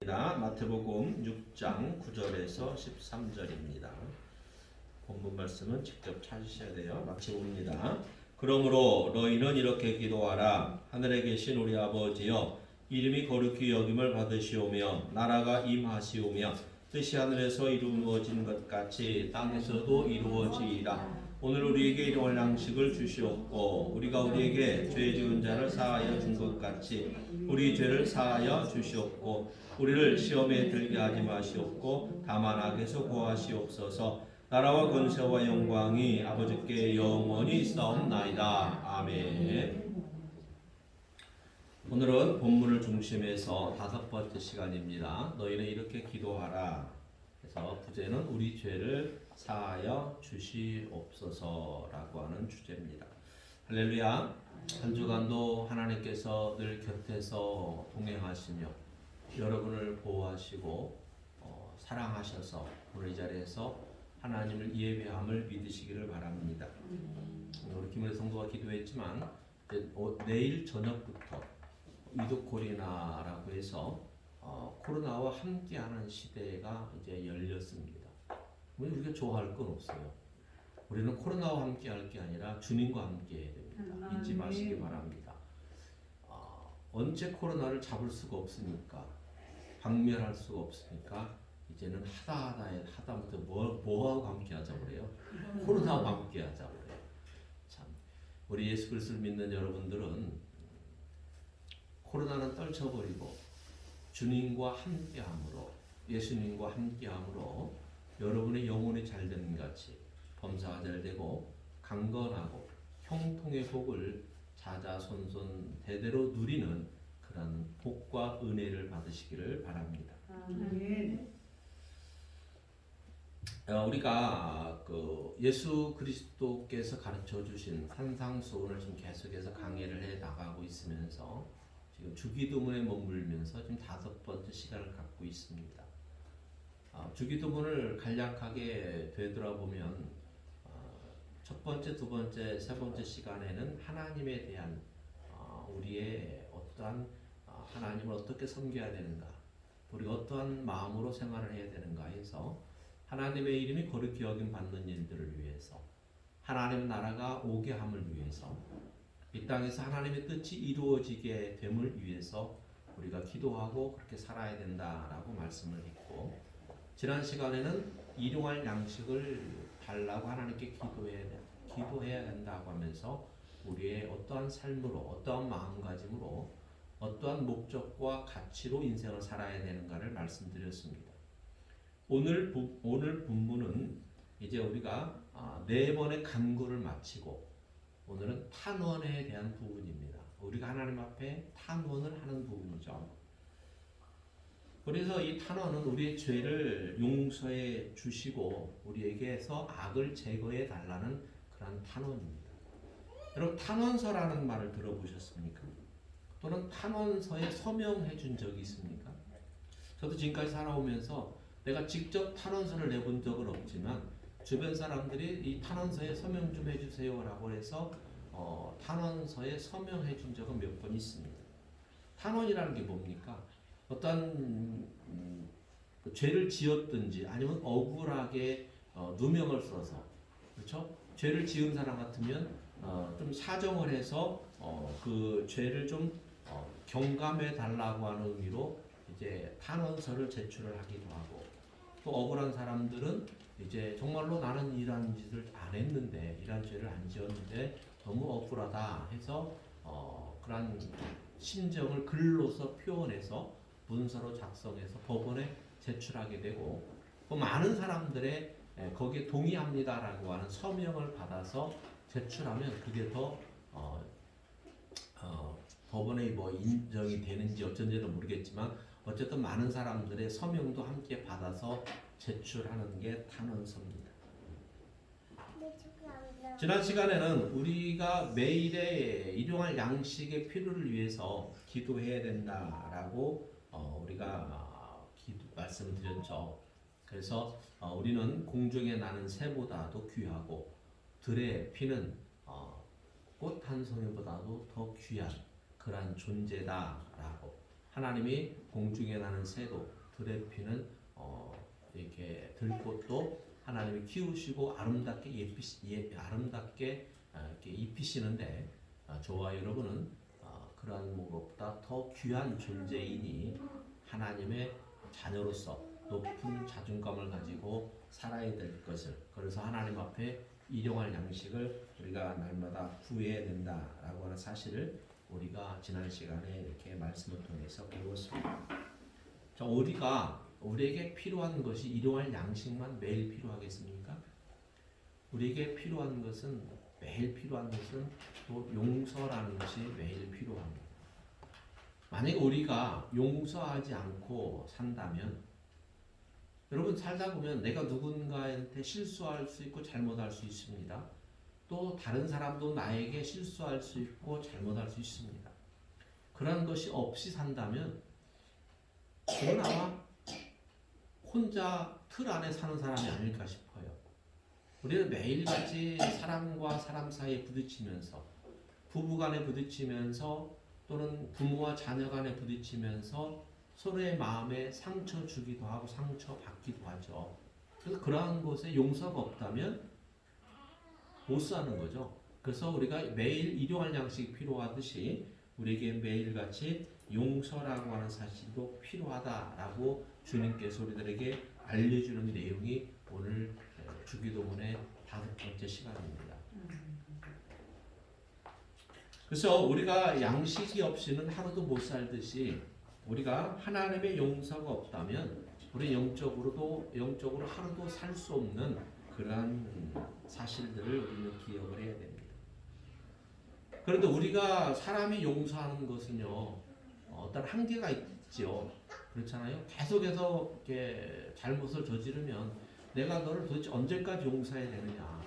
마태복음 6장 9절에서 13절입니다. 본문 말씀은 직접 찾으셔야 돼요. 마치봅니다. 그러므로 너희는 이렇게 기도하라. 하늘에 계신 우리 아버지여, 이름이 거룩히 여김을 받으시오며 나라가 임하시오며 뜻이 하늘에서 이루어진 것 같이 땅에서도 이루어지이다. 오늘 우리에게 일용할 양식을 주시옵고 우리가 우리에게 죄 지은 자를 사하여 준 것 같이 우리 죄를 사하여 주시옵고 우리를 시험에 들게 하지 마시옵고 다만 악에서 구하시옵소서. 나라와 권세와 영광이 아버지께 영원히 있사옵나이다. 아멘. 오늘은 본문을 중심해서 5번째 시간입니다. 너희는 이렇게 기도하라. 그래서 부제는 우리 죄를 사하여 주시옵소서라고 하는 주제입니다. 할렐루야. 한 주간도 하나님께서 늘 곁에서 동행하시며 여러분을 보호하시고 사랑하셔서 오늘 이 자리에서 하나님을 예배함을 믿으시기를 바랍니다. 우리 김은혜 성도가 기도했지만 내일 저녁부터 위독코리나라고 해서 코로나와 함께하는 시대가 이제 열렸습니다. 우리가 좋아할 건 없어요. 우리는 코로나와 함께할 게 아니라 주님과 함께해야 됩니다. 잊지 마시기 바랍니다. 언제 코로나를 잡을 수가 없으니까, 박멸할 수가 없으니까 이제는 하다못해 뭐하고 함께하자고 그래요? 코로나하고 함께하자고 그래요. 참, 우리 예수 그리스도를 믿는 여러분들은 코로나는 떨쳐버리고 주님과 함께함으로, 예수님과 함께함으로 여러분의 영혼이 잘 되는 같이 범사가 잘 되고 강건하고 형통의 복을 자자손손 대대로 누리는 그런 복과 은혜를 받으시기를 바랍니다. 우리가 예수 그리스도께서 가르쳐 주신 산상수훈을 지금 계속해서 강의를 해 나가고 있으면서 지금 주기도문에 머물면서 지금 5번째 시간을 갖고 있습니다. 주기도문을 간략하게 되돌아보면 첫 번째, 두 번째, 세 번째 시간에는 하나님에 대한 우리의 어떠한 하나님을 어떻게 섬겨야 되는가, 우리가 어떠한 마음으로 생활을 해야 되는가 해서 하나님의 이름이 거룩히 여김 받는 일들을 위해서, 하나님의 나라가 오게 함을 위해서, 이 땅에서 하나님의 뜻이 이루어지게 됨을 위해서 우리가 기도하고 그렇게 살아야 된다라고 말씀을 했고, 지난 시간에는 일용할 양식을 달라고 하나님께 기도해야 된다고 하면서 우리의 어떠한 삶으로, 어떠한 마음가짐으로, 어떠한 목적과 가치로 인생을 살아야 되는가를 말씀드렸습니다. 오늘 본문은 이제 우리가 4번의 간구를 마치고 오늘은 탄원에 대한 부분입니다. 우리가 하나님 앞에 탄원을 하는 부분이죠. 그래서 이 탄원은 우리의 죄를 용서해 주시고 우리에게서 악을 제거해 달라는 그런 탄원입니다. 여러분, 탄원서라는 말을 들어보셨습니까? 또는 탄원서에 서명해 준 적이 있습니까? 저도 지금까지 살아오면서 내가 직접 탄원서를 내본 적은 없지만 주변 사람들이 이 탄원서에 서명 좀 해주세요 라고 해서 탄원서에 서명해 준 적은 몇 번 있습니다. 탄원이라는 게 뭡니까? 어떤 죄를 지었든지 아니면 억울하게 누명을 써서, 그렇죠? 죄를 지은 사람 같으면 좀 사정을 해서 그 죄를 좀 경감해 달라고 하는 의미로 이제 탄원서를 제출을 하기도 하고, 또 억울한 사람들은 이제 정말로 나는 이런 짓을 안 했는데, 이런 죄를 안 지었는데 너무 억울하다 해서 그런 심정을 글로서 표현해서 문서로 작성해서 법원에 제출하게 되고, 또 많은 사람들의 거기에 동의합니다라고 하는 서명을 받아서 제출하면 그게 더 법원에 뭐 인정이 되는지 어쩐지는 모르겠지만 어쨌든 많은 사람들의 서명도 함께 받아서 제출하는 게 탄원서입니다. 지난 시간에는 우리가 매일의 일용할 양식의 필요를 위해서 기도해야 된다라고 우리가 말씀을 드렸죠. 그래서 우리는 공중에 나는 새보다도 귀하고 들의 피는 꽃 한 송이보다도 더 귀한 그러한 존재다라고, 하나님이 공중에 나는 새도 들에 피는 이렇게 들꽃도 하나님이 키우시고 아름답게 아름답게 이렇게 입히시는데 저와 여러분은 그러한 것보다 더 귀한 존재이니 하나님의 자녀로서 높은 자존감을 가지고 살아야 될 것을, 그래서 하나님 앞에 일용할 양식을 우리가 날마다 구해야 된다라고 하는 사실을 우리가 지난 시간에 이렇게 말씀을 통해서 배웠습니다. 자, 우리에게 필요한 것이 일용할 양식만 매일 필요하겠습니까? 우리에게 필요한 것은 매일 필요한 것은 또 용서라는 것이 매일 필요합니다. 만약에 우리가 용서하지 않고 산다면, 여러분 살다 보면 내가 누군가한테 실수할 수 있고 잘못할 수 있습니다. 또 다른 사람도 나에게 실수할 수 있고 잘못할 수 있습니다. 그런 것이 없이 산다면 그건 아마 혼자 틀 안에 사는 사람이 아닐까 싶어요. 우리는 매일같이 사람과 사람 사이에 부딪히면서, 부부 간에 부딪히면서, 또는 부모와 자녀 간에 부딪히면서 서로의 마음에 상처 주기도 하고 상처 받기도 하죠. 그래서 그러한 곳에 용서가 없다면 못 사는 거죠. 그래서 우리가 매일 일용할 양식이 필요하듯이 우리에게 매일같이 용서라고 하는 사실도 필요하다라고 주님께서 우리들에게 알려주는 내용이 오늘 주기도문의 5번째 시간입니다. 그래서 우리가 양식이 없이는 하루도 못 살듯이 우리가 하나님의 용서가 없다면 우리 영적으로 하루도 살 수 없는 그러한 사실들을 우리는 기억을 해야 됩니다. 그런데 우리가 사람이 용서하는 것은요, 어떤 한계가 있죠. 그렇잖아요. 계속해서 이렇게 잘못을 저지르면 내가 너를 도대체 언제까지 용서해야 되느냐,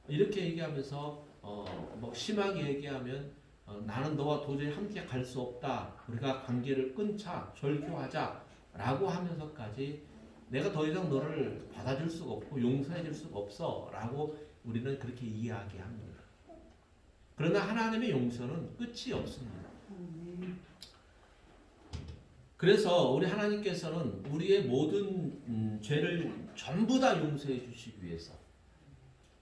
이렇게 얘기하면서 뭐 심하게 얘기하면 나는 너와 도저히 함께 갈 수 없다, 우리가 관계를 끊자, 절교하자라고 하면서까지 내가 더 이상 너를 받아줄 수가 없고 용서해 줄 수가 없어 라고 우리는 그렇게 이야기합니다. 그러나 하나님의 용서는 끝이 없습니다. 그래서 우리 하나님께서는 우리의 모든 죄를 전부 다 용서해 주시기 위해서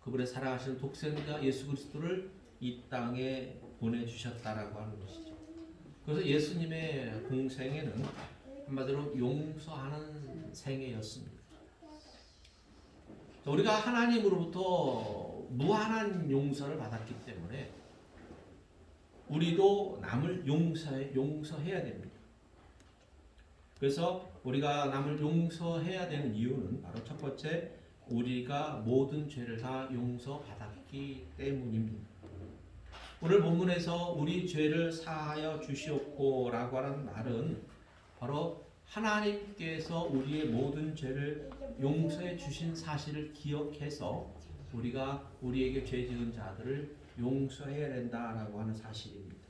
그분의 사랑하시는 독생자 예수 그리스도를 이 땅에 보내주셨다라고 하는 것이죠. 그래서 예수님의 공생애는 한마디로 용서하는 생애였습니다. 우리가 하나님으로부터 무한한 용서를 받았기 때문에 우리도 남을 용서해야 됩니다. 그래서 우리가 남을 용서해야 되는 이유는 바로 첫 번째, 우리가 모든 죄를 다 용서받았기 때문입니다. 오늘 본문에서 우리 죄를 사하여 주시옵고 라고 하는 말은 바로 하나님께서 우리의 모든 죄를 용서해 주신 사실을 기억해서 우리가 우리에게 죄 지은 자들을 용서해야 된다라고 하는 사실입니다.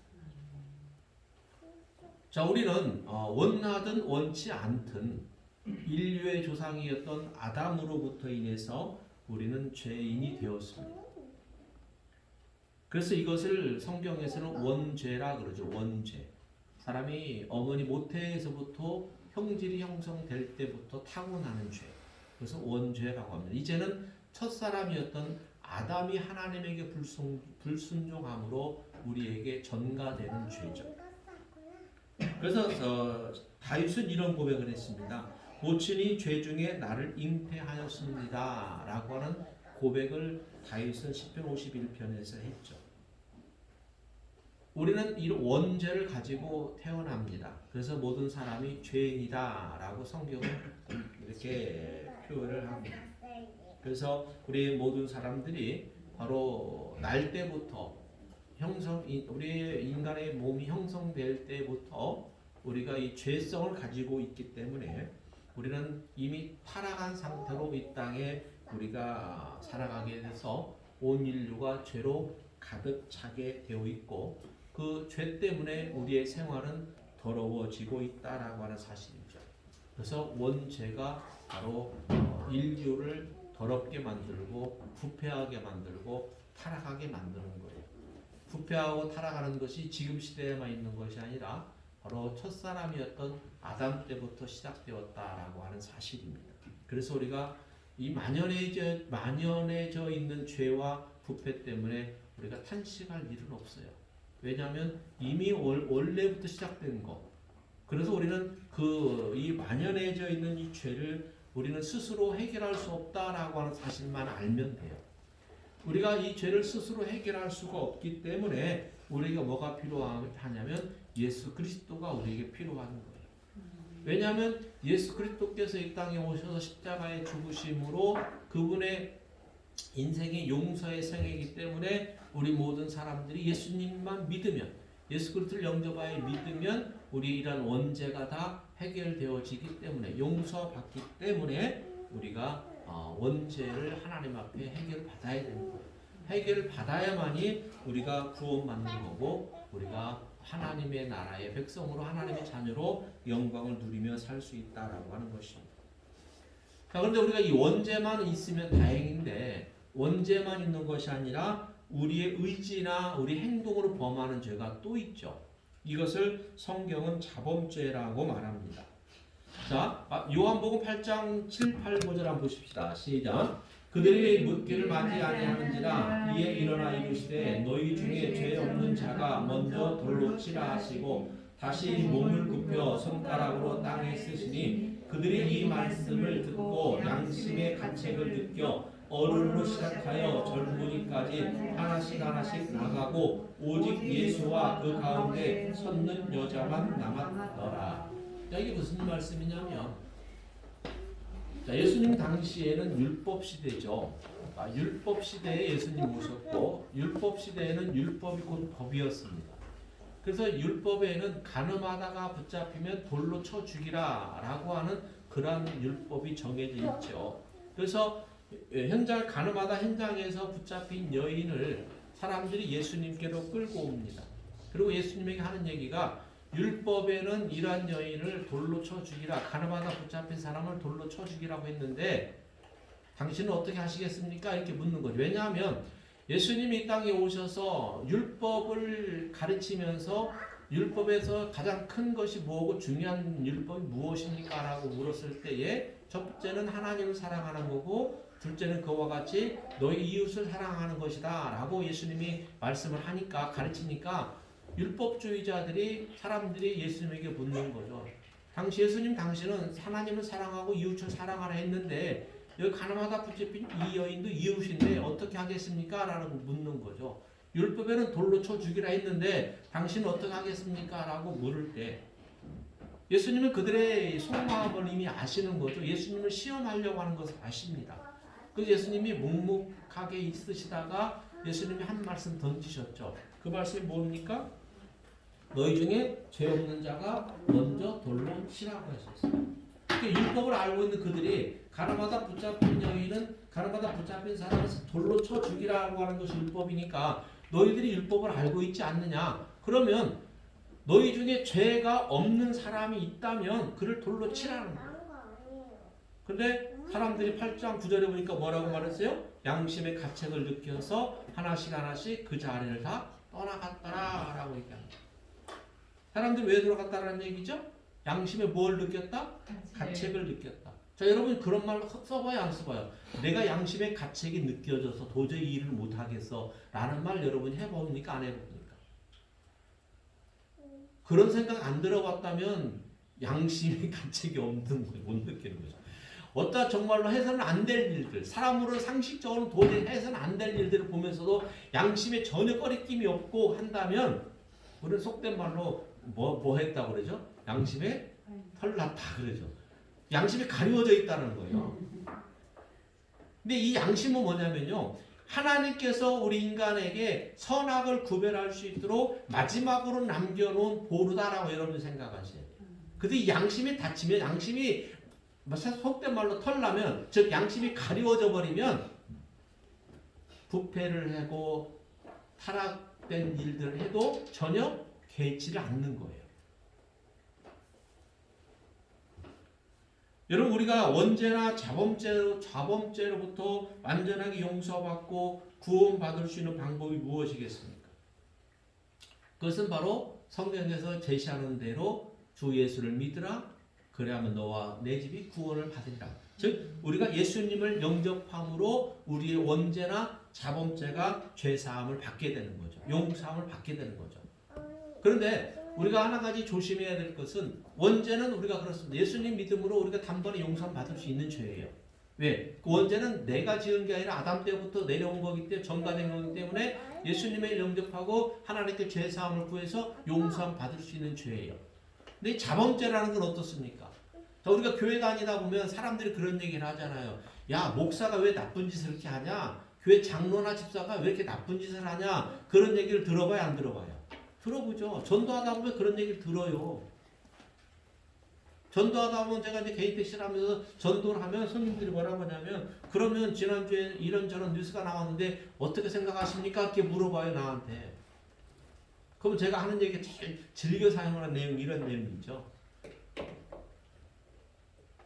자, 우리는 원하든 원치 않든 인류의 조상이었던 아담으로부터 인해서 우리는 죄인이 되었습니다. 그래서 이것을 성경에서는 원죄라 그러죠. 원죄. 사람이 어머니 모태에서부터 형질이 형성될 때부터 타고나는 죄. 그래서 원죄라고 합니다. 이제는 첫사람이었던 아담이 하나님에게 불순종함으로 우리에게 전가되는 죄죠. 그래서 다윗은 이런 고백을 했습니다. 모친이 죄 중에 나를 잉태하였습니다 라고 하는 고백을 다윗은 시편 51편에서 했죠. 우리는 이 원죄를 가지고 태어납니다. 그래서 모든 사람이 죄인이다 라고 성경은 이렇게 표현을 합니다. 그래서 우리 모든 사람들이 바로 날 때부터 우리 인간의 몸이 형성될 때부터 우리가 이 죄성을 가지고 있기 때문에 우리는 이미 타락한 상태로 이 땅에 우리가 살아가게 돼서 온 인류가 죄로 가득 차게 되어 있고 그 죄 때문에 우리의 생활은 더러워지고 있다라고 하는 사실이죠. 그래서 원죄가 바로 인류를 더럽게 만들고 부패하게 만들고 타락하게 만드는 거예요. 부패하고 타락하는 것이 지금 시대에만 있는 것이 아니라 바로 첫사람이었던 아담 때부터 시작되었다라고 하는 사실입니다. 그래서 우리가 이 만연해져 있는 죄와 부패 때문에 우리가 탄식할 일은 없어요. 왜냐하면 이미 원래부터 시작된 거. 그래서 우리는 이 만연해져 있는 이 죄를 우리는 스스로 해결할 수 없다라고 하는 사실만 알면 돼요. 우리가 이 죄를 스스로 해결할 수가 없기 때문에 우리가 뭐가 필요하냐면 예수 그리스도가 우리에게 필요한 거예요. 왜냐하면 예수 그리스도께서 이 땅에 오셔서 십자가에 죽으심으로 그분의 인생의 용서의 생애이기 때문에 우리 모든 사람들이 예수님만 믿으면, 예수 그리스도를 영접하여 믿으면 우리 이런 원죄가 다 해결되어지기 때문에, 용서받기 때문에 우리가 원죄를 하나님 앞에 해결받아야 되는 거예요. 해결을 받아야만이 우리가 구원받는 거고, 우리가 하나님의 나라의 백성으로, 하나님의 자녀로 영광을 누리며 살 수 있다라고 하는 것입니다. 자, 그런데 우리가 이 원죄만 있으면 다행인데, 원죄만 있는 것이 아니라 우리의 의지나 우리 행동으로 범하는 죄가 또 있죠. 이것을 성경은 자범죄라고 말합니다. 자, 요한복음 8장 7, 8, 9절 한번 보십시다. 시작. 그들이 묻기를 맞지 아니하는지라 이에 일어나 이르시되 너희 중에 죄 없는 자가 먼저 돌로 치라 하시고 다시 몸을 굽혀 손가락으로 땅에 쓰시니 그들이 이 말씀을 듣고 양심의 가책을 느껴 어른으로 시작하여 젊은이까지 하나씩 나가고 오직 예수와 그 가운데 섰는 여자만 남았더라. 자, 이게 무슨 말씀이냐면, 자, 예수님 당시에는 율법 시대죠. 율법 시대에 예수님 오셨고, 율법 시대에는 율법이 곧 법이었습니다. 그래서 율법에는 간음하다가 붙잡히면 돌로 쳐 죽이라라고 하는 그런 율법이 정해져 있죠. 그래서 간음하다 현장에서 붙잡힌 여인을 사람들이 예수님께로 끌고 옵니다. 그리고 예수님에게 하는 얘기가, 율법에는 이러한 여인을 돌로 쳐 죽이라, 간음하다 붙잡힌 사람을 돌로 쳐 죽이라고 했는데 당신은 어떻게 하시겠습니까? 이렇게 묻는 거죠. 왜냐하면 예수님이 이 땅에 오셔서 율법을 가르치면서 율법에서 가장 큰 것이 뭐고 중요한 율법이 무엇입니까? 라고 물었을 때에 첫 번째는 하나님을 사랑하는 거고, 둘째는 그와 같이 너희 이웃을 사랑하는 것이다 라고 예수님이 말씀을 하니까, 가르치니까 율법주의자들이, 사람들이 예수님에게 묻는 거죠. 예수님 당신은 하나님을 사랑하고 이웃을 사랑하라 했는데 여기 가늠하다 붙잡힌 이 여인도 이웃인데 어떻게 하겠습니까? 라고 묻는 거죠. 율법에는 돌로 쳐 죽이라 했는데 당신은 어떻게 하겠습니까? 라고 물을 때 예수님은 그들의 속마음을 이미 아시는 거죠. 예수님을 시험하려고 하는 것을 아십니다. 그래서 예수님이 묵묵하게 있으시다가 예수님이 한 말씀 던지셨죠. 그 말씀이 뭡니까? 너희 중에 죄 없는 자가 먼저 돌로 치라고 하셨어요. 그러니까 율법을 알고 있는 그들이 가늠하다 붙잡힌 여인은, 가늠하다 붙잡힌 사람을 돌로 쳐 죽이라고 하는 것이 율법이니까 너희들이 율법을 알고 있지 않느냐? 그러면 너희 중에 죄가 없는 사람이 있다면 그를 돌로 치라는 거예요. 근데 사람들이 8장 9절에 보니까 뭐라고 말했어요? 양심의 가책을 느껴서 하나씩 그 자리를 다 떠나갔더라 라고 얘기합니다. 사람들이 왜 돌아갔다라는 얘기죠? 양심에 뭘 느꼈다? 가책을 느꼈다. 자, 여러분 그런 말 써봐요, 안 써봐요? 내가 양심의 가책이 느껴져서 도저히 일을 못하겠어 라는 말 여러분이 해봅니까? 안 해봅니까? 그런 생각 안 들어봤다면 양심의 가책이 없는 거예요. 못 느끼는 거죠. 어떠한 정말로 해서는 안 될 일들, 사람으로 상식적으로 도저히 해서는 안 될 일들을 보면서도 양심에 전혀 꺼리낌이 없고 한다면 우리는 속된 말로 뭐 했다고 그러죠? 양심에 털났다 그러죠. 양심이 가리워져 있다는 거예요. 근데 이 양심은 뭐냐면요, 하나님께서 우리 인간에게 선악을 구별할 수 있도록 마지막으로 남겨놓은 보루다라고 여러분 생각하세요. 근데 이 양심이 닫히면, 양심이 속된 말로 털나면, 즉 양심이 가리워져 버리면 부패를 하고 타락된 일들을 해도 전혀 개의치를 않는 거예요. 여러분 우리가 원죄나 자범죄로부터 완전하게 용서받고 구원받을 수 있는 방법이 무엇이겠습니까? 그것은 바로 성경에서 제시하는 대로 주 예수를 믿으라. 그래야만 너와 내 집이 구원을 받으리라. 즉 우리가 예수님을 영접함으로 우리의 원죄나 자범죄가 죄사함을 받게 되는 거죠. 용서함을 받게 되는 거죠. 그런데 우리가 하나 가지 조심해야 될 것은 원죄는 우리가 그렇습니다. 예수님 믿음으로 우리가 단번에 용서함 받을 수 있는 죄예요. 왜? 그 원죄는 내가 지은 게 아니라 아담 때부터 내려온 거기 때문에 전가된 거기 때문에 예수님을 영접하고 하나님께 죄사함을 구해서 용서함 받을 수 있는 죄예요. 근데 이 자범죄라는 건 어떻습니까? 자, 우리가 교회 다니다 보면 사람들이 그런 얘기를 하잖아요. 야, 목사가 왜 나쁜 짓을 이렇게 하냐? 교회 장로나 집사가 왜 이렇게 나쁜 짓을 하냐? 그런 얘기를 들어봐요, 안 들어봐요? 들어보죠. 전도하다 보면 그런 얘기를 들어요. 전도하다 보면 제가 이제 개인 택시를 하면서 전도를 하면 손님들이 뭐라고 하냐면, 그러면 지난주에 이런저런 뉴스가 나왔는데 어떻게 생각하십니까? 이렇게 물어봐요, 나한테. 그럼 제가 하는 얘기가 제일 즐겨 사용하는 내용이 이런 내용이죠.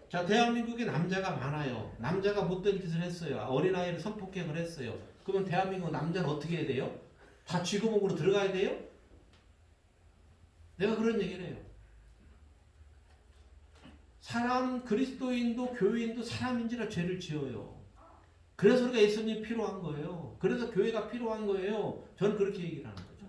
자, 대한민국에 남자가 많아요. 남자가 못된 짓을 했어요. 어린아이를 성폭행을 했어요. 그러면 대한민국 남자는 어떻게 해야 돼요? 다 쥐구멍으로 들어가야 돼요? 내가 그런 얘기를 해요. 사람, 그리스도인도 교회인도 사람인지라 죄를 지어요. 그래서 우리가 예수님이 필요한 거예요. 그래서 교회가 필요한 거예요. 저는 그렇게 얘기를 하는 거죠.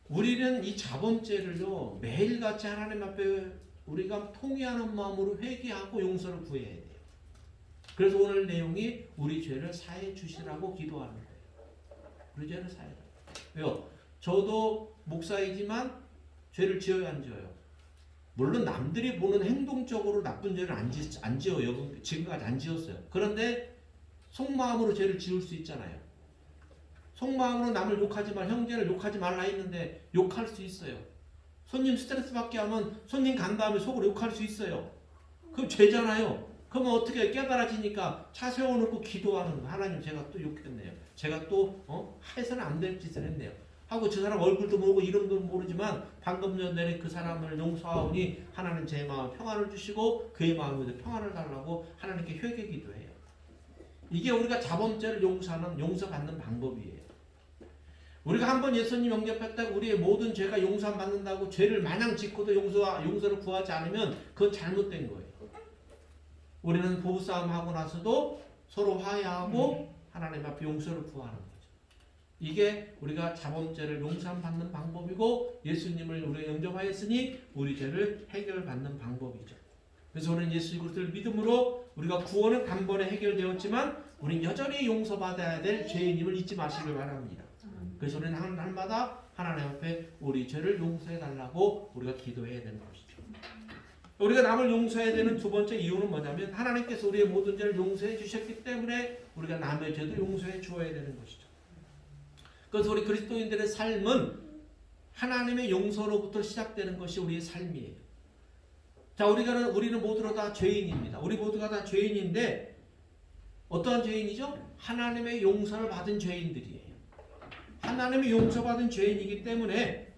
우리는 이 자범죄를요, 매일같이 하나님 앞에 우리가 통회하는 마음으로 회개하고 용서를 구해야 돼요. 그래서 오늘 내용이 우리 죄를 사해 주시라고 기도하는 거예요. 우리 죄를 사해 주세요. 왜요? 저도 목사이지만 죄를 지어야 안 지어요? 물론 남들이 보는 행동적으로 나쁜 죄를 안 지어요. 지금까지 안 지었어요. 그런데 속마음으로 죄를 지을 수 있잖아요. 속마음으로 남을 욕하지 말, 형제를 욕하지 말라 했는데 욕할 수 있어요. 손님 스트레스 받게 하면 손님 간 다음에 속으로 욕할 수 있어요. 그럼 죄잖아요. 그러면 어떻게 깨달아지니까 차 세워놓고 기도하는 거. 하나님, 제가 또 욕했네요. 제가 또 해서는 안 될 짓을 했네요. 하고 저 사람 얼굴도 모르고 이름도 모르지만 방금 전에 그 사람을 용서하오니 하나님 제 마음 평안을 주시고 그의 마음에도 평안을 달라고 하나님께 회개 기도해요. 이게 우리가 자범죄를 용서받는 방법이에요. 우리가 한번 예수님 영접했다고 우리의 모든 죄가 용서받는다고 죄를 마냥 짓고도 용서를 구하지 않으면 그건 잘못된 거예요. 우리는 부부싸움 하고 나서도 서로 화해하고 하나님 앞에 용서를 구하는 거예요. 이게 우리가 자범죄를 용서받는 방법이고 예수님을 우리가 영접하였으니 우리 죄를 해결받는 방법이죠. 그래서 우리는 예수 그리스도를 믿음으로 우리가 구원은 단번에 해결되었지만 우리는 여전히 용서받아야 될 죄인임을 잊지 마시길 바랍니다. 그래서 우리는 날마다 하나님 앞에 우리 죄를 용서해달라고 우리가 기도해야 되는 것이죠. 우리가 남을 용서해야 되는 두 번째 이유는 뭐냐면 하나님께서 우리의 모든 죄를 용서해 주셨기 때문에 우리가 남의 죄도 용서해 주어야 되는 것이죠. 그래서 우리 그리스도인들의 삶은 하나님의 용서로부터 시작되는 것이 우리의 삶이에요. 자, 우리는 모두가 다 죄인입니다. 우리 모두가 다 죄인인데 어떠한 죄인이죠? 하나님의 용서를 받은 죄인들이에요. 하나님의 용서받은 죄인이기 때문에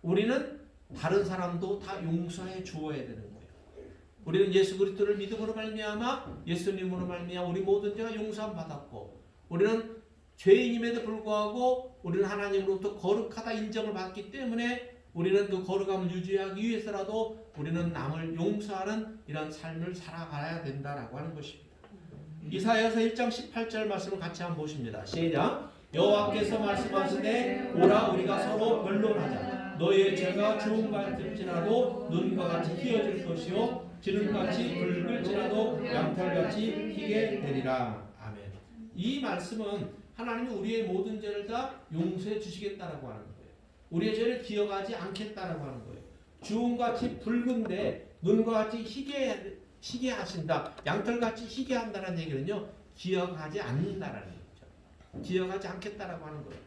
우리는 다른 사람도 다 용서해 주어야 되는 거예요. 우리는 예수 그리스도를 믿음으로 말미암아 예수님으로 말미암아 우리 모든 죄가 용서함 받았고 우리는 죄인임에도 불구하고 우리는 하나님으로부터 거룩하다 인정을 받기 때문에 우리는 그 거룩함을 유지하기 위해서라도 우리는 남을 용서하는 이런 삶을 살아가야 된다라고 하는 것입니다. 이사야서 1장 18절 말씀을 같이 한번 보십니다. 시작. 여호와께서 말씀하시되 오라 우리가 서로 변론하자. 너희의 죄가 주홍같을지라도 눈과 같이 희어질 것이요 기름같이 붉을지라도 양털같이 희게 되리라. 아멘. 이 말씀은 하나님이 우리의 모든 죄를 다 용서해 주시겠다라고 하는 거예요. 우리의 죄를 기억하지 않겠다라고 하는 거예요. 주홍같이 붉은데 눈과 같이 희게 하신다. 양털같이 희게 한다는 얘기는요. 기억하지 않는다라는 얘기죠. 기억하지 않겠다라고 하는 거예요.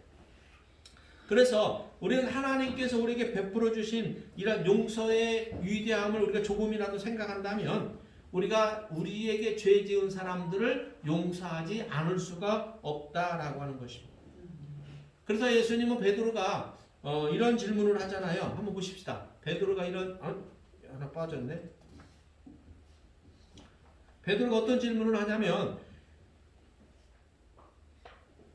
그래서 우리는 하나님께서 우리에게 베풀어 주신 이런 용서의 위대함을 우리가 조금이라도 생각한다면 우리가 우리에게 죄 지은 사람들을 용서하지 않을 수가 없다라고 하는 것입니다. 그래서 예수님은 베드로가 이런 질문을 하잖아요. 한번 보십시다. 베드로가 하나 빠졌네. 베드로가 어떤 질문을 하냐면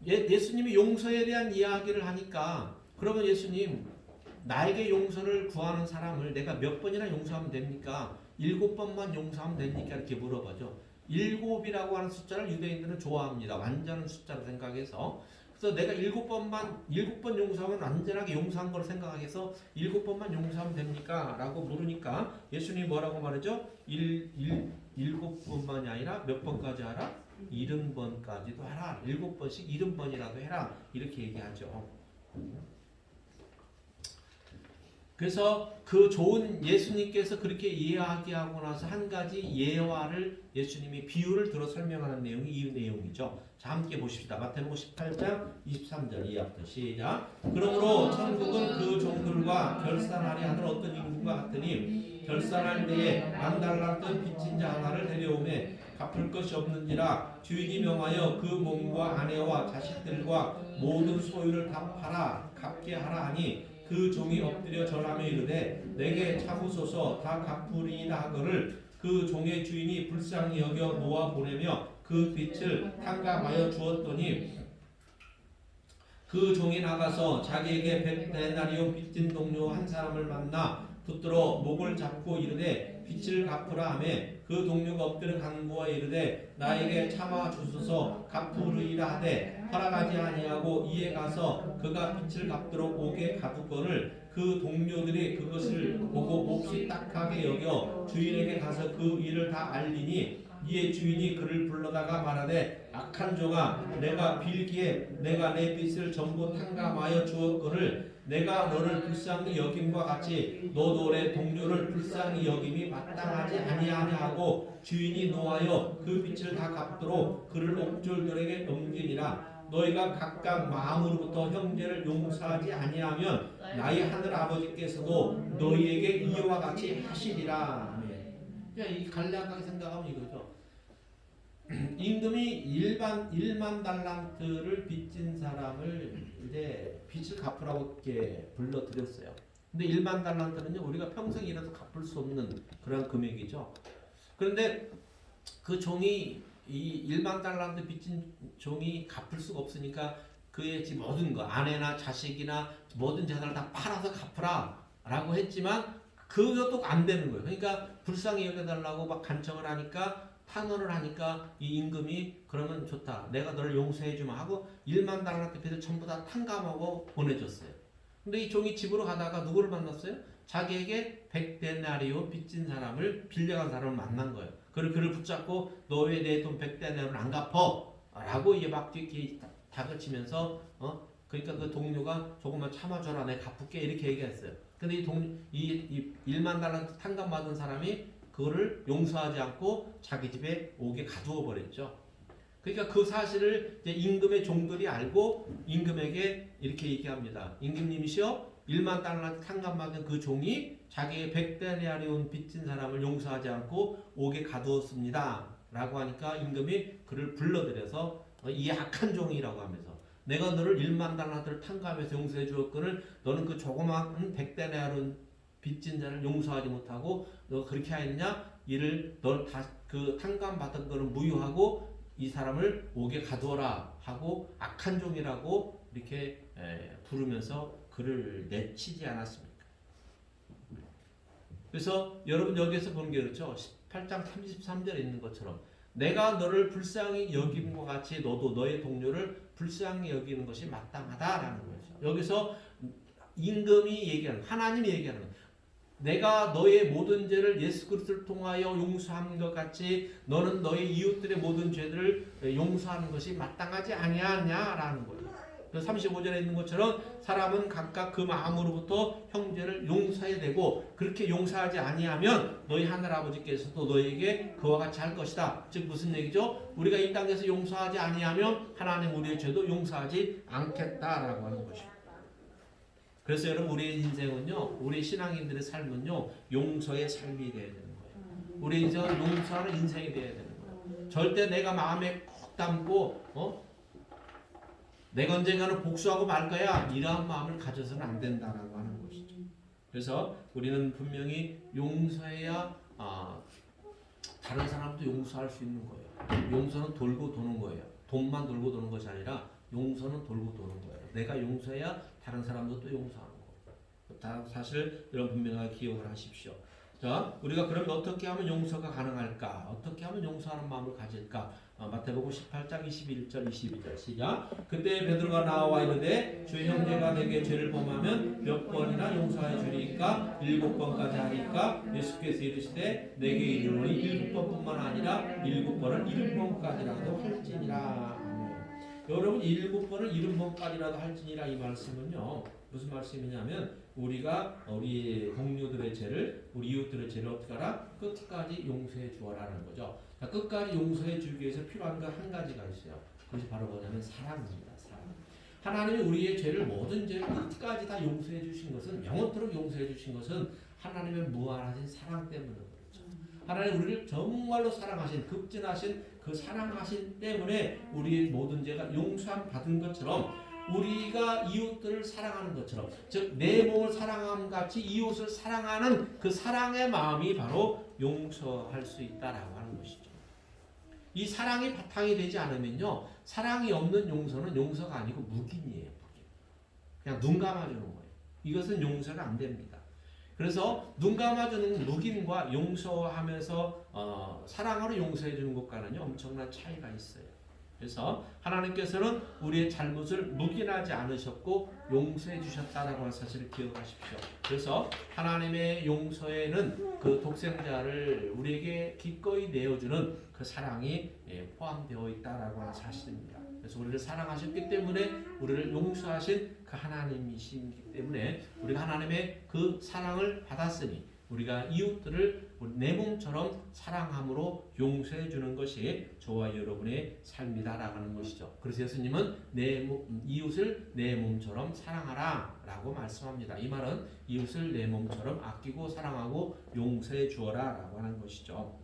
예수님이 용서에 대한 이야기를 하니까 그러면 예수님 나에게 용서를 구하는 사람을 내가 몇 번이나 용서하면 됩니까? 7번만 용서하면 됩니까? 이렇게 물어보죠. 7이라고 하는 숫자를 유대인들은 좋아합니다. 완전한 숫자로 생각해서. 그래서 내가 7번 용서하면 완전하게 용서한 걸 생각해서 7번만 용서하면 됩니까? 라고 물으니까 예수님이 뭐라고 말하죠? 7번만이 아니라 몇 번까지 하라? 70번까지도 하라. 7번씩 70번이라도 해라. 이렇게 얘기하죠. 그래서 그 좋은 예수님께서 그렇게 이야기하고 나서 한 가지 예화를 예수님이 비유를 들어 설명하는 내용이 이 내용이죠. 자, 함께 보십시다. 마태복음 18장 23절 이하부터 시작. 그러므로 천국은 그 종들과 결산하려 하는 어떤 임금과 같으니 결산할 때에 만 달란트 빚진 자 하나를 데려오매 갚을 것이 없는지라 주인이 명하여 그 몸과 아내와 자식들과 모든 소유를 다 팔아 갚게 하라 하니 그 종이 엎드려 절하며 이르되 내게 참으소서 다 갚으리이다 하거늘 그 종의 주인이 불쌍히 여겨 놓아 보내며 그 빚을 탕감하여 주었더니 그 종이 나가서 자기에게 100데나리온 빚진 동료 한 사람을 만나 붙들어 목을 잡고 이르되 빚을 갚으라 하며 그 동료가 엎드려 간구하여 이르되 나에게 참아 주소서 갚으리이다 하되 허락하지 아니하고 이에 가서 그가 빚을 갚도록 옥에 가두거늘 그 동료들이 그것을 보고 몹시 딱하게 여겨 주인에게 가서 그 일을 다 알리니 이에 주인이 그를 불러다가 말하되 악한 종아 내가 빌기에 내가 내 빚을 전부 탕감하여 주었거늘 내가 너를 불쌍히 여김과 같이 너도 내 동료를 불쌍히 여김이 마땅하지 아니하냐 하고 주인이 노하여 그 빚을 다 갚도록 그를 옥졸들에게 넘기니라. 너희가 각각 마음으로부터 형제를 용서하지 아니하면 나의 하늘 아버지께서도 너희에게 이와 같이 하시리라. 이 간략하게 생각하면 이거죠. 임금이 1만 달란트를 빚진 사람을 이제 빚을 갚으라고 이렇게 불러드렸어요. 근데 1만 달란트는요, 우리가 평생 일해서 갚을 수 없는 그런 금액이죠. 그런데 그 종이 이 1만 달란트 빚진 종이 갚을 수가 없으니까 그의 집 모든 거, 아내나 자식이나 모든 재산을 다 팔아서 갚으라 라고 했지만 그것도 안 되는 거예요. 그러니까 불쌍히 여겨달라고 막 간청을 하니까 탄원을 하니까 이 임금이 그러면 좋다. 내가 너를 용서해주마 하고 1만 달란트 빚을 전부 다 탕감하고 보내줬어요. 근데 이 종이 집으로 가다가 누구를 만났어요? 자기에게 100데나리온 빚진 사람을 빌려간 사람을 만난 거예요. 그를 붙잡고 너 왜 내 돈 100데나리온을 안 갚어? 라고 이제 막 이렇게 다그치면서 그러니까 그 동료가 조금만 참아줘라 내가 갚을게 이렇게 얘기했어요. 근데 이 1만 달란트 탕감받은 사람이 그거를 용서하지 않고 자기 집에 옥에 가두어 버렸죠. 그러니까 그 사실을 이제 임금의 종들이 알고 임금에게 이렇게 얘기합니다. 임금님이시여 1만 달란트 탕감받은 그 종이 자기의 100데나리온 빚진 사람을 용서하지 않고 옥에 가두었습니다. 라고 하니까 임금이 그를 불러들여서 이 악한 종이라고 하면서 내가 너를 1만 달란트를 탕감해서 용서해 주었거늘 너는 그 조그마한 100데나리온 빚진 자를 용서하지 못하고 너 그렇게 하였느냐? 이를 널 다 그 탕감 받은 거를 무효하고 이 사람을 옥에 가두어라 하고 악한 종이라고 이렇게 부르면서 그를 내치지 않았습니까? 그래서 여러분 여기에서 보는 게 그렇죠. 18장 33절에 있는 것처럼 내가 너를 불쌍히 여김과 같이 너도 너의 동료를 불쌍히 여기는 것이 마땅하다라는 거죠. 여기서 임금이 얘기하는 하나님이 얘기하는 거예요. 내가 너의 모든 죄를 예수 그리스도를 통하여 용서한 것 같이 너는 너의 이웃들의 모든 죄들을 용서하는 것이 마땅하지 아니하냐라는 거예요. 그래서 35절에 있는 것처럼 사람은 각각 그 마음으로부터 형제를 용서해야 되고 그렇게 용서하지 아니하면 너희 하늘 아버지께서도 너에게 그와 같이 할 것이다. 즉 무슨 얘기죠? 우리가 이 땅에서 용서하지 아니하면 하나님 우리의 죄도 용서하지 않겠다라고 하는 것입니다. 그래서 여러분 우리의 인생은요, 우리 신앙인들의 삶은요, 용서의 삶이 되어야 되는 거예요. 우리 인생은 용서하는 인생이 되어야 되는 거예요. 절대 내가 마음에 콕 담고 내가 언젠가는 복수하고 말 거야 이러한 마음을 가져서는 안 된다라고 하는 것이죠. 그래서 우리는 분명히 용서해야 다른 사람도 용서할 수 있는 거예요. 용서는 돌고 도는 거예요. 돈만 돌고 도는 것이 아니라 용서는 돌고 도는 거예요. 내가 용서해야 다른 사람도 또 용서하는 거고. 다 사실 이런 분명하게 기억을 하십시오. 자, 우리가 그러면 어떻게 하면 용서가 가능할까? 어떻게 하면 용서하는 마음을 가질까? 마태복음 18장 21절 22절 시작. 그때 베드로가 나와 이르되 주의 형제가 내게 죄를 범하면 몇 번이나 용서해 주리까? 7번까지 하리까? 예수께서 이르시되 내게 이르노니 7번뿐만 아니라 7번을 70번까지라도 할지니라. 여러분 7번을 70번까지라도 할지니라 이 말씀은요. 무슨 말씀이냐면 우리가 우리 동료들의 죄를 우리 이웃들의 죄를 어떻게 하라? 끝까지 용서해 주어라는 거죠. 자, 끝까지 용서해 주기 위해서 필요한 거 한 가지가 있어요. 그것이 바로 뭐냐면 사랑입니다. 사랑. 하나님이 우리의 죄를 모든 죄를 끝까지 다 용서해 주신 것은 영원토록 용서해 주신 것은 하나님의 무한하신 사랑 때문에 그렇죠. 하나님 우리를 정말로 사랑하신 급진하신 그 사랑하신 때문에 우리의 모든 죄가 용서함 받은 것처럼 우리가 이웃들을 사랑하는 것처럼 즉 내 몸을 사랑함 같이 이웃을 사랑하는 그 사랑의 마음이 바로 용서할 수 있다라고 하는 것이죠. 이 사랑이 바탕이 되지 않으면요. 사랑이 없는 용서는 용서가 아니고 묵인이에요. 묵인. 그냥 눈 감아주는 거예요. 이것은 용서가 안 됩니다. 그래서 눈 감아주는 묵인과 용서하면서 사랑으로 용서해 주는 것과는요. 엄청난 차이가 있어요. 그래서 하나님께서는 우리의 잘못을 묵인하지 않으셨고 용서해 주셨다라고 하는 사실을 기억하십시오. 그래서 하나님의 용서에는 그 독생자를 우리에게 기꺼이 내어주는 그 사랑이 포함되어 있다라고 하는 사실입니다. 그래서 우리를 사랑하셨기 때문에 우리를 용서하신 그 하나님이시기 때문에 우리가 하나님의 그 사랑을 받았으니 우리가 이웃들을 내 몸처럼 사랑함으로 용서해 주는 것이 저와 여러분의 삶이다라고 하는 것이죠. 그래서 예수님은 이웃을 내 몸처럼 사랑하라 라고 말씀합니다. 이 말은 이웃을 내 몸처럼 아끼고 사랑하고 용서해 주어라 라고 하는 것이죠.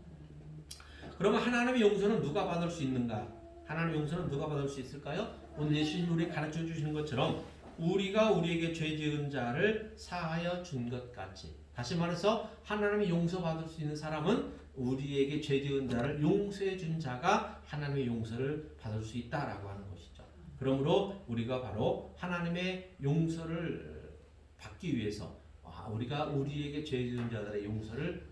그러면 하나님의 용서는 누가 받을 수 있는가? 하나님의 용서는 누가 받을 수 있을까요? 오늘 예수님이 우리에게 가르쳐 주시는 것처럼 우리가 우리에게 죄 지은 자를 사하여 준 것 같이, 다시 말해서 하나님의 용서받을 수 있는 사람은 우리에게 죄 지은 자를 용서해 준 자가 하나님의 용서를 받을 수 있다라고 하는 것이죠. 그러므로 우리가 바로 하나님의 용서를 받기 위해서 우리가 우리에게 죄 지은 자들의 용서를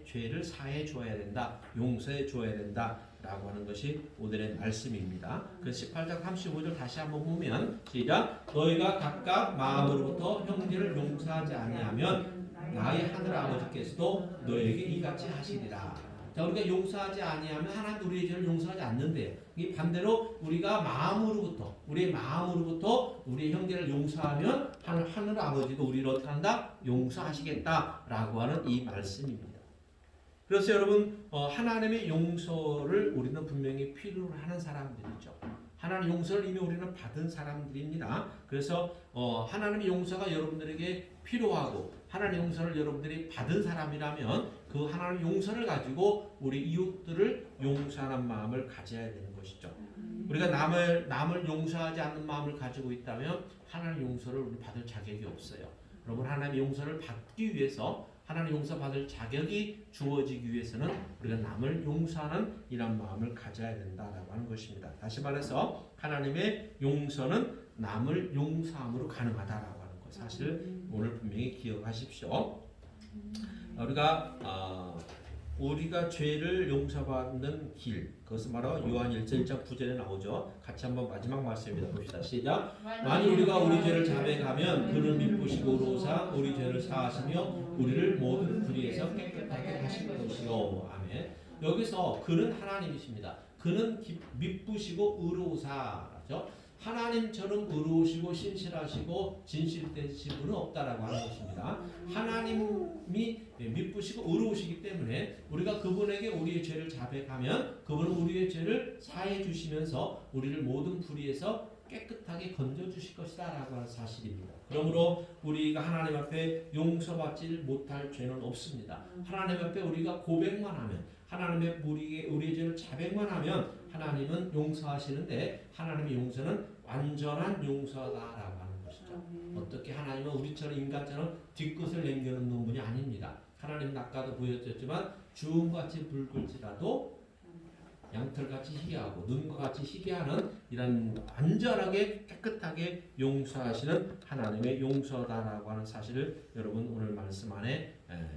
죄를 사해 주어야 된다. 용서해 주어야 된다. 라고 하는 것이 오늘의 말씀입니다. 그래서 18장 35절 다시 한번 보면 시작. 너희가 각각 마음으로부터 형제를 용서하지 아니하면 나의 하늘 아버지께서도 너에게 이같이 하시리라. 자, 우리가 용서하지 아니하면 하나님 우리의 죄를 용서하지 않는데요. 이 반대로 우리가 마음으로부터 우리의 마음으로부터 우리의 형제를 용서하면 하늘 아버지도 우리를 어떻게 한다? 용서하시겠다라고 하는 이 말씀입니다. 그래서 여러분 하나님의 용서를 우리는 분명히 필요로 하는 사람들이죠. 하나님 용서를 이미 우리는 받은 사람들입니다. 그래서 하나님의 용서가 여러분들에게 필요하고 하나님 용서를 여러분들이 받은 사람이라면 그 하나님 용서를 가지고 우리 이웃들을 용서하는 마음을 가져야 되는 것이죠. 우리가 남을 용서하지 않는 마음을 가지고 있다면 하나님 용서를 우리 받을 자격이 없어요. 여러분 하나님 용서를 받기 위해서 하나님 용서 받을 자격이 주어지기 위해서는 우리가 남을 용서하는 이런 마음을 가져야 된다라고 하는 것입니다. 다시 말해서 하나님의 용서는 남을 용서함으로 가능하다라고 하는 것 사실 오늘 분명히 기억하십시오. 우리가 죄를 용서받는 길, 그것은 바로 요한 1장 1장 9절에 나오죠. 같이 한번 마지막 말씀입니다. 봅시다. 시작. 만일 우리가 우리 죄를 자백하면 그를 미쁘시고 의로우사 우리 죄를 사하시며 우리를 모든 불의에서 깨끗하게 하실 것이요. 아멘. 여기서 그는 하나님이십니다. 그는 미쁘시고 의로우사죠. 하나님처럼 의로우시고 신실하시고 진실되신 분은 없다라고 하는 것입니다. 하나님이 미쁘시고 의로우시기 때문에 우리가 그분에게 우리의 죄를 자백하면 그분은 우리의 죄를 사해 주시면서 우리를 모든 불의에서 깨끗하게 건져 주실 것이다 라고 하는 사실입니다. 그러므로 우리가 하나님 앞에 용서받지 못할 죄는 없습니다. 하나님 앞에 우리가 고백만 하면 하나님의 우리의 죄를 자백만 하면 하나님은 용서하시는데 하나님의 용서는 완전한 용서다라고 하는 것이죠. 어떻게 하나님은 우리처럼 인간처럼 뒤끝을 남겨놓는 분이 아닙니다. 하나님은 아까도 보여줬지만 주음같이 붉을지라도 양털같이 희게하고 눈과 같이 희게하는 이런 완전하게 깨끗하게 용서하시는 하나님의 용서다라고 하는 사실을 여러분 오늘 말씀 안에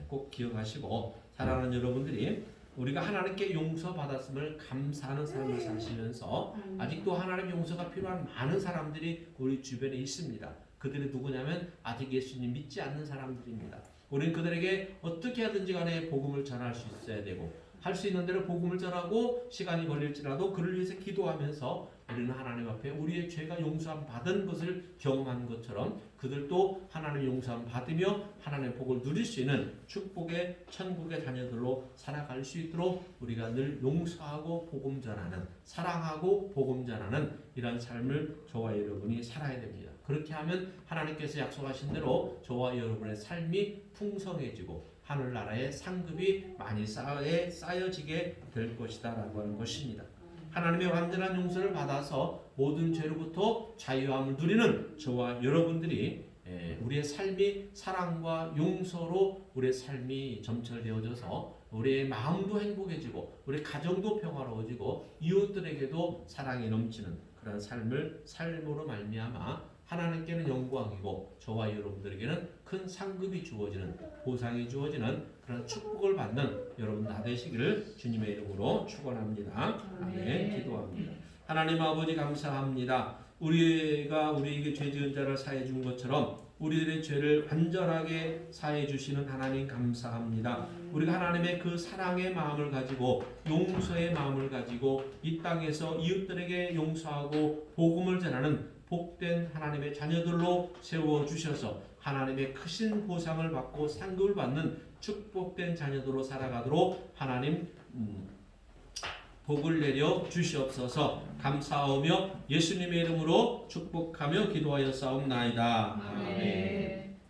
꼭 기억하시고 사랑하는 여러분들이 우리가 하나님께 용서받았음을 감사하는 삶을 사시면서 아직도 하나님의 용서가 필요한 많은 사람들이 우리 주변에 있습니다. 그들이 누구냐면 아직 예수님 믿지 않는 사람들입니다. 우리는 그들에게 어떻게 하든지 간에 복음을 전할 수 있어야 되고 할 수 있는 대로 복음을 전하고 시간이 걸릴지라도 그를 위해서 기도하면서 우리는 하나님 앞에 우리의 죄가 용서함 받은 것을 경험한 것처럼 그들도 하나님의 용서함 받으며 하나님의 복을 누릴 수 있는 축복의 천국의 자녀들로 살아갈 수 있도록 우리가 늘 용서하고 복음 전하는 사랑하고 복음 전하는 이런 삶을 저와 여러분이 살아야 됩니다. 그렇게 하면 하나님께서 약속하신 대로 저와 여러분의 삶이 풍성해지고 하늘나라의 상급이 많이 쌓여지게 될 것이다 라고 하는 것입니다. 하나님의 완전한 용서를 받아서 모든 죄로부터 자유함을 누리는 저와 여러분들이 우리의 삶이 사랑과 용서로 우리의 삶이 점철되어져서 우리의 마음도 행복해지고 우리 가정도 평화로워지고 이웃들에게도 사랑이 넘치는 그런 삶으로 말미암아 하나님께는 영광이고 저와 여러분들에게는 큰 상급이 주어지는 보상이 주어지는 그런 축복을 받는 여러분 다 되시기를 주님의 이름으로 축원합니다. 아멘. 기도합니다. 하나님 아버지 감사합니다. 우리가 우리에게 죄 지은 자를 사해 준 것처럼 우리들의 죄를 완전하게 사해 주시는 하나님 감사합니다. 우리가 하나님의 그 사랑의 마음을 가지고 용서의 마음을 가지고 이 땅에서 이웃들에게 용서하고 복음을 전하는 복된 하나님의 자녀들로 세워주셔서 하나님의 크신 보상을 받고 상급을 받는 축복된 자녀들로 살아가도록 하나님 복을 내려 주시옵소서. 감사하며 예수님의 이름으로 축복하며 기도하여 싸움나이다. 아멘.